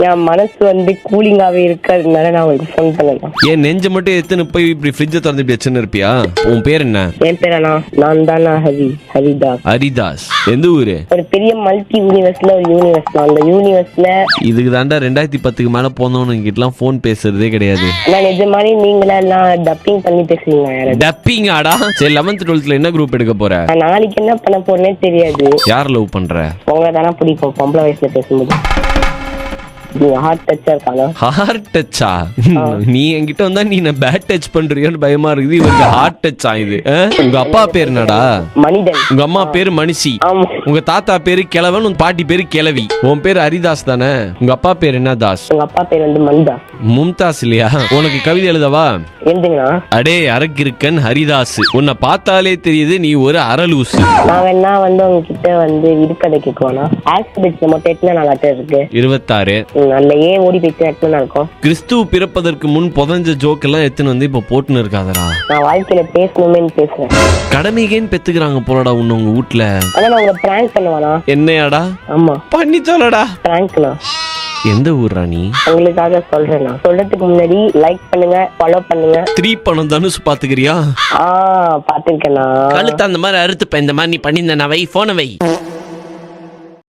என் மனசு வந்து கூலிங்காவே இருக்கிறதுனால நான் உங்களுக்கு ஃபோன் பண்ணலாம். ஏன் நெஞ்ச மட்டும் எத்தனை போய் இப்படி ஃப்ரிட்ஜை திறந்து இப்படி வச்சுன்னு இருப்பியா? உன் பேர் என்ன? என் பேர் நான் தானா ஹரிதாஸ். ஹரிதாஸ். எந்த ஊரு? ஒரு பெரிய மல்டி யூனிவர்ஸ்ல ஒரு யூனிவர்ஸ். அந்த யூனிவர்ஸ்ல இதுக்கு தாண்டா 2010 மேல போனவனு கிட்டலாம் போன் பேசுறதே கிடையாது. நான் நிஜமானே நீங்களா எல்லாம் டப்பிங் பண்ணி பேசுவீங்க. டப்பிங் ஆடா? சரி 11th 12th என்ன குரூப் எடுக்க போற? நான் நாளைக்கு என்ன பண்ண போறேனே தெரியாது. யார் லவ் பண்ற? உங்களை தானே பிடிக்கும் பொம்பளை வயசுல பேசும்போது. ஹார்ட் டச்சா இருக்காங்க. ஹார்ட் டச்சா? நீ என்கிட்ட வந்தா நீ என்ன பேட் டச் பண்றியோன்னு பயமா இருக்குது. இவருக்கு ஹார்ட் டச்சா இது? உங்க அப்பா பேர் என்னடா? மனிதன். உங்க அம்மா பேரு மனுஷி. உங்க தாத்தா பேரு கிழவன், உன் பாட்டி பேரு கிழவி. உன் பேரு ஹரிதாஸ் தானே? உங்க அப்பா பேர் என்ன தாஸ்? உங்க அப்பா பேர் வந்து மந்தாஸ். மும்தாஸ் இல்லையா? உனக்கு கவிதை எழுதவா? எழுதுங்களா? அடே அரக்கிருக்கன் ஹரிதாஸ், உன்னை பார்த்தாலே தெரியுது நீ ஒரு அரலூசு. நான் வேணா வந்து உங்ககிட்ட வந்து விடுக்கதை கேட்குவானா? ஆல்பபெட்ஸ்ல மொத்தம் எத்தனை நாள் அட்டை இருக்கு? 26. அந்த ஏன் ஓடி போயிட்டு எத்தனை நாள் இருக்கும்? கிறிஸ்துவ பிறப்பதற்கு முன் புதஞ்ச ஜோக் எல்லாம் எத்தனை வந்து இப்ப போட்டுன்னு இருக்காதரா. நான் வாழ்க்கையில பேசணுமே பேசுறேன். கடமைகேன்னு பெத்துக்கிறாங்க போலடா உன்ன உங்க வீட்டுல. ஆனா நான் உங்களை பிராங்க் பண்ணுவானா? என்னையாடா? ஆமா பண்ணி சொல்லடா. பிராங்க்னா எந்த ஊர்ரா நீ? உங்களுக்காக சொல்றேன். நான் சொல்றதுக்கு முன்னாடி லைக் பண்ணுங்க, ஃபாலோ பண்ணுங்க. 3 பணம் தனுஷ் பாத்துக்கிறியா? பாத்துக்கேண்ணா. கழுத்து அந்த மாதிரி அறுத்துப்ப. இந்த மாதிரி நீ பண்ணியிருந்த வை போன வை.